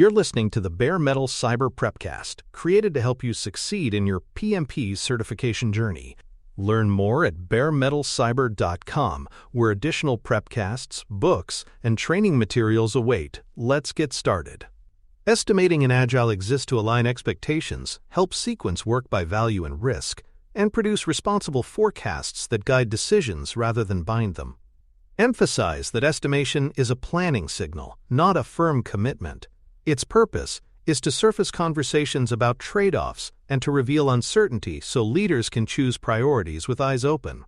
You're listening to the Bare Metal Cyber Prepcast, created to help you succeed in your PMP certification journey. Learn more at baremetalcyber.com, where additional prepcasts, books, and training materials await. Let's get started. Estimating in Agile exists to align expectations, help sequence work by value and risk, and produce responsible forecasts that guide decisions rather than bind them. Emphasize that estimation is a planning signal, not a firm commitment. Its purpose is to surface conversations about trade-offs and to reveal uncertainty so leaders can choose priorities with eyes open.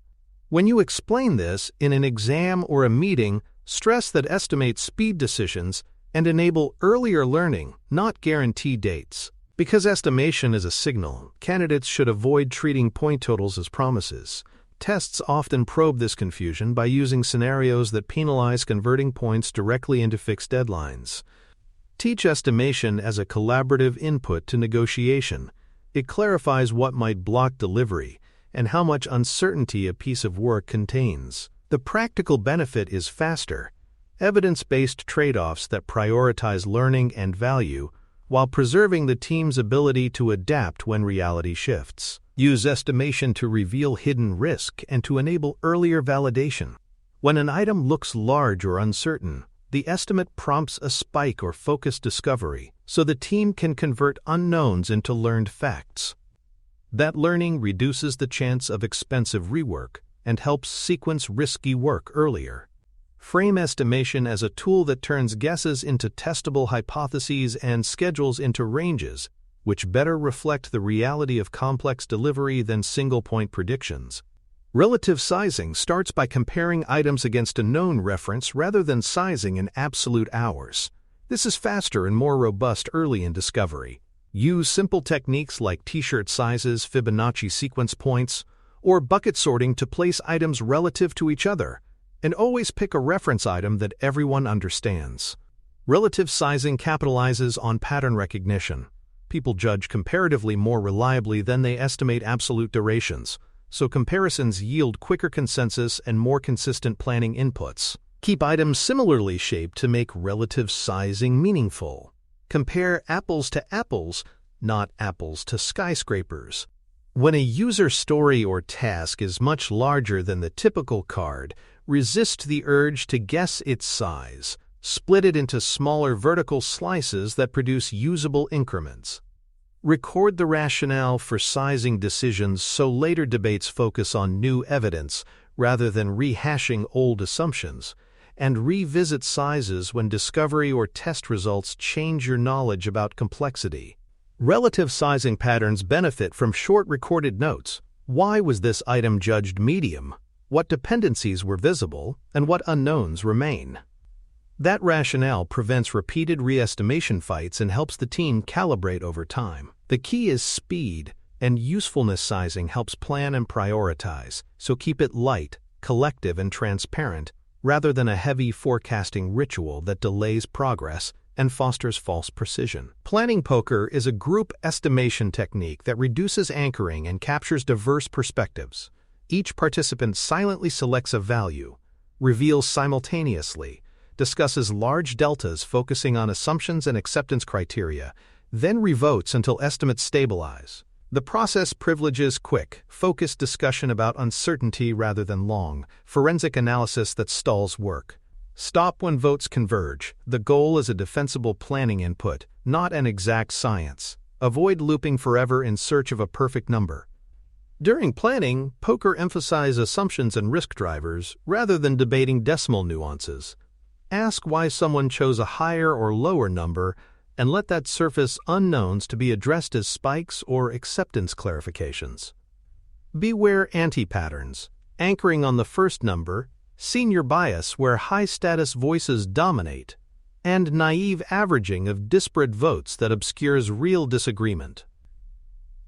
When you explain this in an exam or a meeting, stress that estimates speed decisions and enable earlier learning, not guarantee dates. Because estimation is a signal, candidates should avoid treating point totals as promises. Tests often probe this confusion by using scenarios that penalize converting points directly into fixed deadlines. Teach estimation as a collaborative input to negotiation. It clarifies what might block delivery and how much uncertainty a piece of work contains. The practical benefit is faster, evidence-based trade-offs that prioritize learning and value while preserving the team's ability to adapt when reality shifts. Use estimation to reveal hidden risk and to enable earlier validation. When an item looks large or uncertain, the estimate prompts a spike or focused discovery so the team can convert unknowns into learned facts. That learning reduces the chance of expensive rework and helps sequence risky work earlier. Frame estimation as a tool that turns guesses into testable hypotheses and schedules into ranges, which better reflect the reality of complex delivery than single-point predictions. Relative sizing starts by comparing items against a known reference rather than sizing in absolute hours. This is faster and more robust early in discovery. Use simple techniques like t-shirt sizes, Fibonacci sequence points, or bucket sorting to place items relative to each other, and always pick a reference item that everyone understands. Relative sizing capitalizes on pattern recognition. People judge comparatively more reliably than they estimate absolute durations, so comparisons yield quicker consensus and more consistent planning inputs. Keep items similarly shaped to make relative sizing meaningful. Compare apples to apples, not apples to skyscrapers. When a user story or task is much larger than the typical card, resist the urge to guess its size. Split it into smaller vertical slices that produce usable increments. Record the rationale for sizing decisions so later debates focus on new evidence rather than rehashing old assumptions, and revisit sizes when discovery or test results change your knowledge about complexity. Relative sizing patterns benefit from short recorded notes. Why was this item judged medium? What dependencies were visible, and what unknowns remain? That rationale prevents repeated re-estimation fights and helps the team calibrate over time. The key is speed, and usefulness sizing helps plan and prioritize, so keep it light, collective, and transparent, rather than a heavy forecasting ritual that delays progress and fosters false precision. Planning poker is a group estimation technique that reduces anchoring and captures diverse perspectives. Each participant silently selects a value, reveals simultaneously, discusses large deltas focusing on assumptions and acceptance criteria, then revotes until estimates stabilize. The process privileges quick, focused discussion about uncertainty rather than long, forensic analysis that stalls work. Stop when votes converge. The goal is a defensible planning input, not an exact science. Avoid looping forever in search of a perfect number. During planning, poker emphasizes assumptions and risk drivers rather than debating decimal nuances. Ask why someone chose a higher or lower number, and let that surface unknowns to be addressed as spikes or acceptance clarifications. Beware anti-patterns, anchoring on the first number, senior bias where high-status voices dominate, and naive averaging of disparate votes that obscures real disagreement.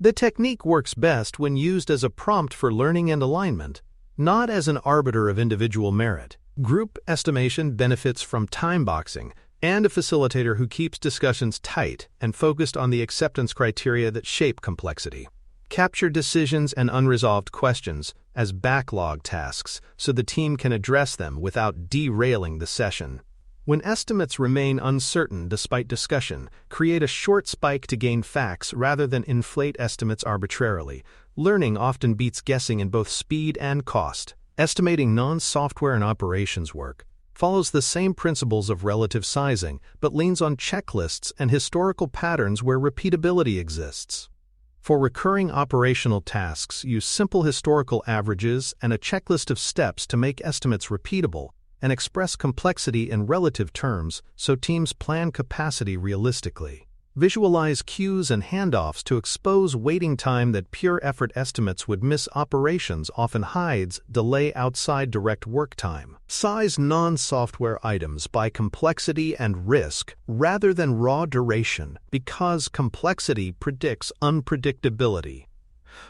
The technique works best when used as a prompt for learning and alignment, not as an arbiter of individual merit. Group estimation benefits from time boxing and a facilitator who keeps discussions tight and focused on the acceptance criteria that shape complexity. Capture decisions and unresolved questions as backlog tasks so the team can address them without derailing the session. When estimates remain uncertain despite discussion, create a short spike to gain facts rather than inflate estimates arbitrarily. Learning often beats guessing in both speed and cost. Estimating non-software and operations work follows the same principles of relative sizing, but leans on checklists and historical patterns where repeatability exists. For recurring operational tasks, use simple historical averages and a checklist of steps to make estimates repeatable and express complexity in relative terms so teams plan capacity realistically. Visualize queues and handoffs to expose waiting time that pure effort estimates would miss. Operations often hides delay outside direct work time. Size non-software items by complexity and risk rather than raw duration because complexity predicts unpredictability.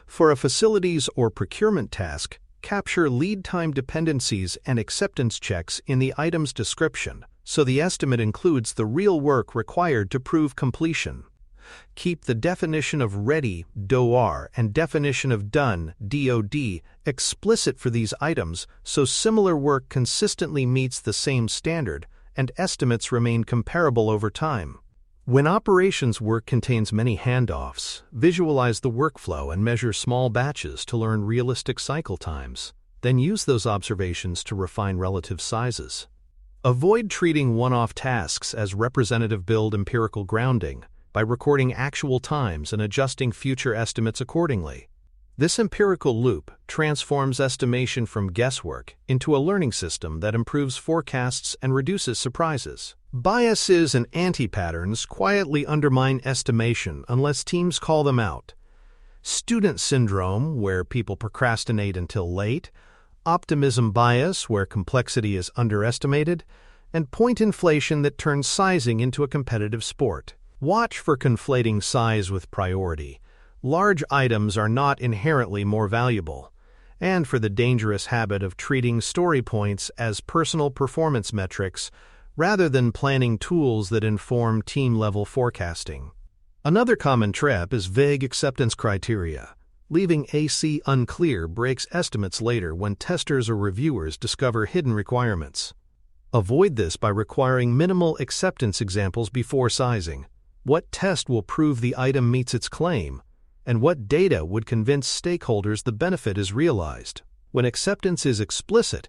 For a facilities or procurement task, capture lead time dependencies and acceptance checks in the item's description, so the estimate includes the real work required to prove completion. Keep the definition of ready (DOR) and definition of done (DOD) explicit for these items so similar work consistently meets the same standard and estimates remain comparable over time. When operations work contains many handoffs, visualize the workflow and measure small batches to learn realistic cycle times. Then use those observations to refine relative sizes. Avoid treating one-off tasks as representative. Build empirical grounding by recording actual times and adjusting future estimates accordingly. This empirical loop transforms estimation from guesswork into a learning system that improves forecasts and reduces surprises. Biases and anti-patterns quietly undermine estimation unless teams call them out. Student syndrome, where people procrastinate until late, optimism bias, where complexity is underestimated, and point inflation that turns sizing into a competitive sport. Watch for conflating size with priority. Large items are not inherently more valuable, and for the dangerous habit of treating story points as personal performance metrics rather than planning tools that inform team-level forecasting. Another common trap is vague acceptance criteria. Leaving AC unclear breaks estimates later when testers or reviewers discover hidden requirements. Avoid this by requiring minimal acceptance examples before sizing. What test will prove the item meets its claim? And what data would convince stakeholders the benefit is realized? When acceptance is explicit,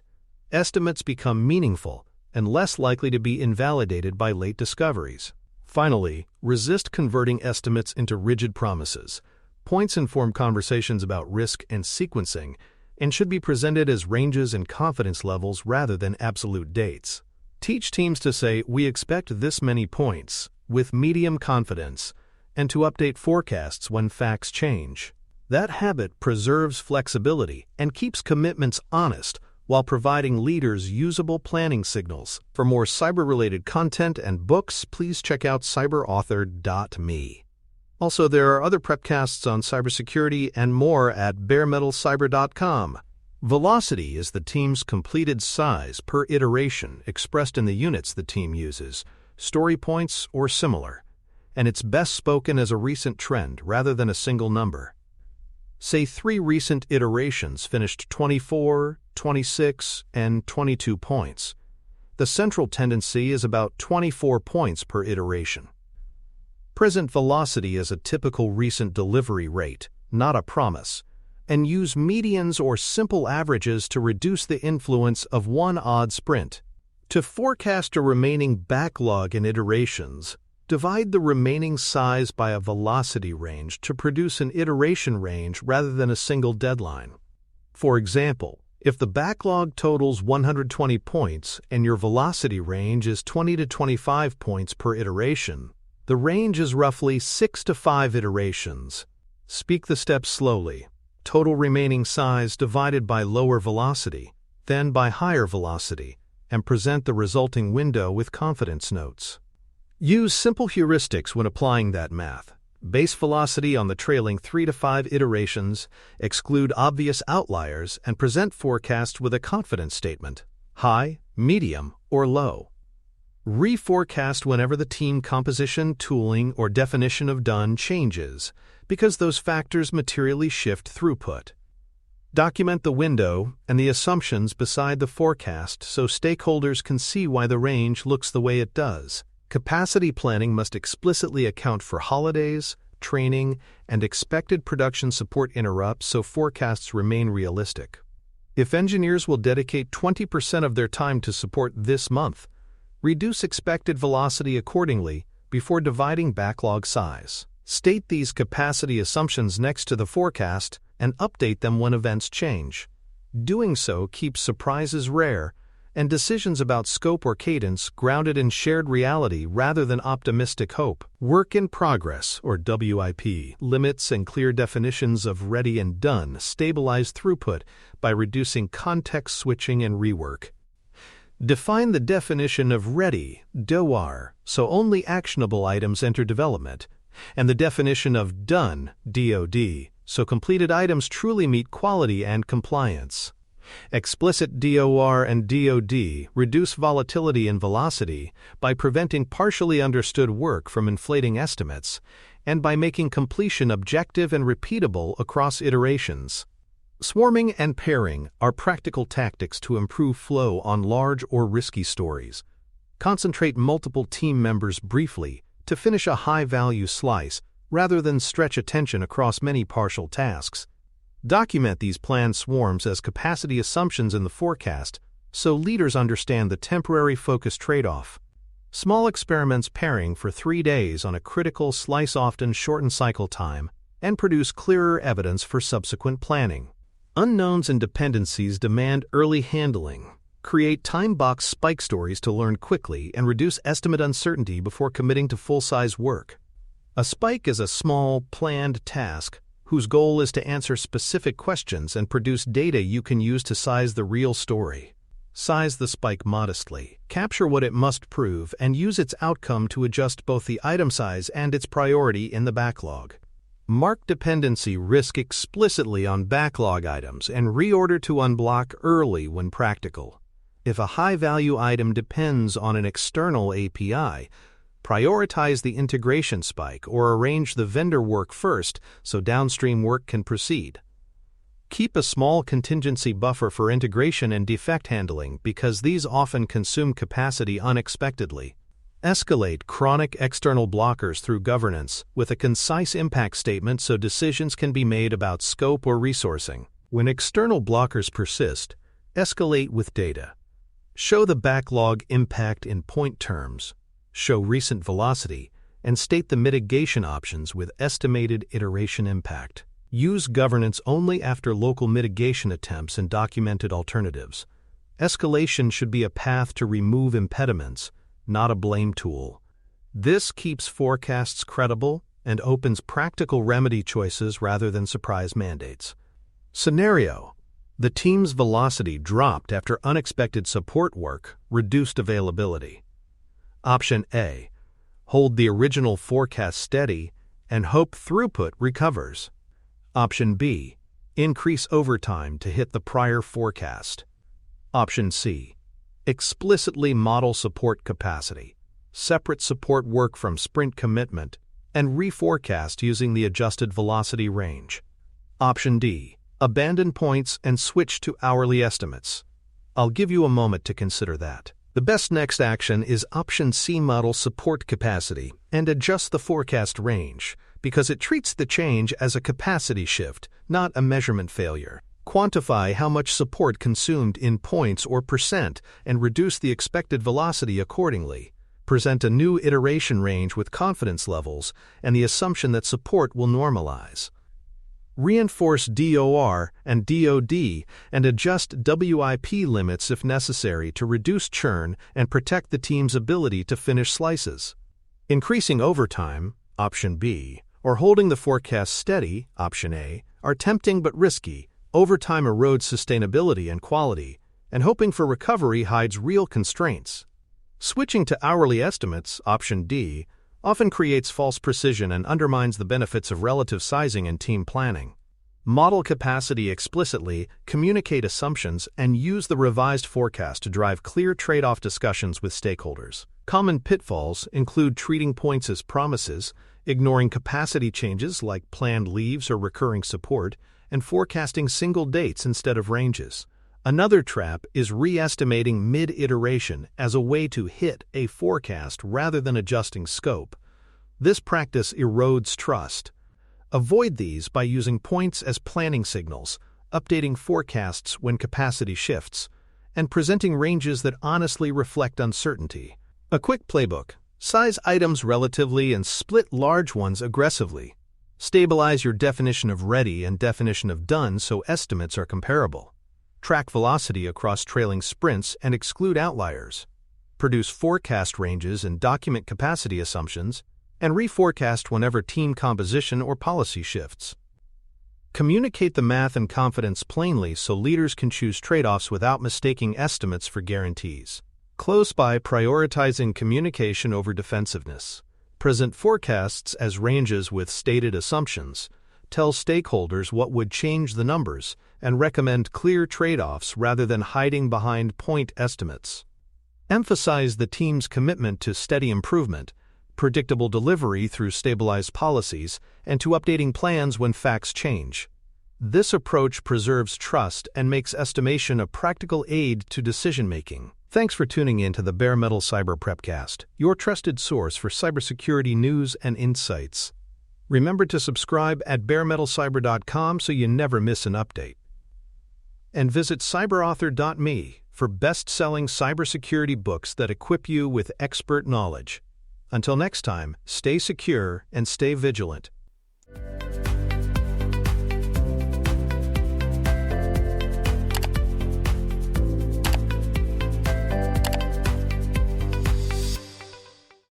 estimates become meaningful and less likely to be invalidated by late discoveries. Finally, resist converting estimates into rigid promises. Points inform conversations about risk and sequencing and should be presented as ranges and confidence levels rather than absolute dates. Teach teams to say, "We expect this many points," with medium confidence, and to update forecasts when facts change. That habit preserves flexibility and keeps commitments honest while providing leaders usable planning signals. For more cyber-related content and books, please check out cyberauthor.me. Also, there are other prepcasts on cybersecurity and more at baremetalcyber.com. Velocity is the team's completed size per iteration expressed in the units the team uses, story points or similar, and it's best spoken as a recent trend rather than a single number. Say 3 recent iterations finished 24, 26, and 22 points. The central tendency is about 24 points per iteration. Present velocity is a typical recent delivery rate, not a promise, and use medians or simple averages to reduce the influence of one odd sprint. To forecast a remaining backlog in iterations, divide the remaining size by a velocity range to produce an iteration range rather than a single deadline. For example, if the backlog totals 120 points and your velocity range is 20 to 25 points per iteration, the range is roughly 6 to 5 iterations. Speak the steps slowly. Total remaining size divided by lower velocity, then by higher velocity, and present the resulting window with confidence notes. Use simple heuristics when applying that math. Base velocity on the trailing 3 to 5 iterations, exclude obvious outliers, and present forecast with a confidence statement: high, medium, or low. Reforecast whenever the team composition, tooling, or definition of done changes, because those factors materially shift throughput. Document the window and the assumptions beside the forecast so stakeholders can see why the range looks the way it does. Capacity planning must explicitly account for holidays, training, and expected production support interrupts so forecasts remain realistic. If engineers will dedicate 20% of their time to support this month, reduce expected velocity accordingly before dividing backlog size. State these capacity assumptions next to the forecast and update them when events change. Doing so keeps surprises rare and decisions about scope or cadence grounded in shared reality rather than optimistic hope. Work in progress, or WIP, limits and clear definitions of ready and done stabilize throughput by reducing context switching and rework. Define the definition of ready, DOR, so only actionable items enter development, and the definition of done, DOD, so completed items truly meet quality and compliance. Explicit DOR and DOD reduce volatility and velocity by preventing partially understood work from inflating estimates and by making completion objective and repeatable across iterations. Swarming and pairing are practical tactics to improve flow on large or risky stories. Concentrate multiple team members briefly to finish a high-value slice rather than stretch attention across many partial tasks. Document these planned swarms as capacity assumptions in the forecast so leaders understand the temporary focus trade-off. Small experiments pairing for 3 days on a critical slice often shorten cycle time and produce clearer evidence for subsequent planning. Unknowns and dependencies demand early handling. Create time-box spike stories to learn quickly and reduce estimate uncertainty before committing to full-size work. A spike is a small, planned task whose goal is to answer specific questions and produce data you can use to size the real story. Size the spike modestly, capture what it must prove, and use its outcome to adjust both the item size and its priority in the backlog. Mark dependency risk explicitly on backlog items and reorder to unblock early when practical. If a high-value item depends on an external API, prioritize the integration spike or arrange the vendor work first so downstream work can proceed. Keep a small contingency buffer for integration and defect handling because these often consume capacity unexpectedly. Escalate chronic external blockers through governance with a concise impact statement so decisions can be made about scope or resourcing. When external blockers persist, escalate with data. Show the backlog impact in point terms. Show recent velocity, and state the mitigation options with estimated iteration impact. Use governance only after local mitigation attempts and documented alternatives. Escalation should be a path to remove impediments, not a blame tool. This keeps forecasts credible and opens practical remedy choices rather than surprise mandates. Scenario: the team's velocity dropped after unexpected support work reduced availability. Option A: hold the original forecast steady and hope throughput recovers. Option B: increase overtime to hit the prior forecast. Option C: explicitly model support capacity, separate support work from sprint commitment, and reforecast using the adjusted velocity range. Option D: abandon points and switch to hourly estimates. I'll give you a moment to consider that. The best next action is Option C: model support capacity and adjust the forecast range, because it treats the change as a capacity shift, not a measurement failure. Quantify how much support consumed in points or percent and reduce the expected velocity accordingly. Present a new iteration range with confidence levels and the assumption that support will normalize. Reinforce DOR and DOD and adjust WIP limits if necessary to reduce churn and protect the team's ability to finish slices. Increasing overtime, Option B, or holding the forecast steady, Option A, are tempting but risky. Overtime erodes sustainability and quality, and hoping for recovery hides real constraints. Switching to hourly estimates, Option D, often creates false precision and undermines the benefits of relative sizing and team planning. Model capacity explicitly, communicate assumptions, and use the revised forecast to drive clear trade-off discussions with stakeholders. Common pitfalls include treating points as promises, ignoring capacity changes like planned leaves or recurring support, and forecasting single dates instead of ranges. Another trap is re-estimating mid-iteration as a way to hit a forecast rather than adjusting scope. This practice erodes trust. Avoid these by using points as planning signals, updating forecasts when capacity shifts, and presenting ranges that honestly reflect uncertainty. A quick playbook: size items relatively and split large ones aggressively. Stabilize your definition of ready and definition of done so estimates are comparable. Track velocity across trailing sprints and exclude outliers. Produce forecast ranges and document capacity assumptions, and reforecast whenever team composition or policy shifts. Communicate the math and confidence plainly so leaders can choose trade-offs without mistaking estimates for guarantees. Close by prioritizing communication over defensiveness. Present forecasts as ranges with stated assumptions. Tell stakeholders what would change the numbers, and recommend clear trade-offs rather than hiding behind point estimates. Emphasize the team's commitment to steady improvement, predictable delivery through stabilized policies, and to updating plans when facts change. This approach preserves trust and makes estimation a practical aid to decision-making. Thanks for tuning in to the Bare Metal Cyber Prepcast, your trusted source for cybersecurity news and insights. Remember to subscribe at baremetalcyber.com so you never miss an update. And visit cyberauthor.me for best-selling cybersecurity books that equip you with expert knowledge. Until next time, stay secure and stay vigilant.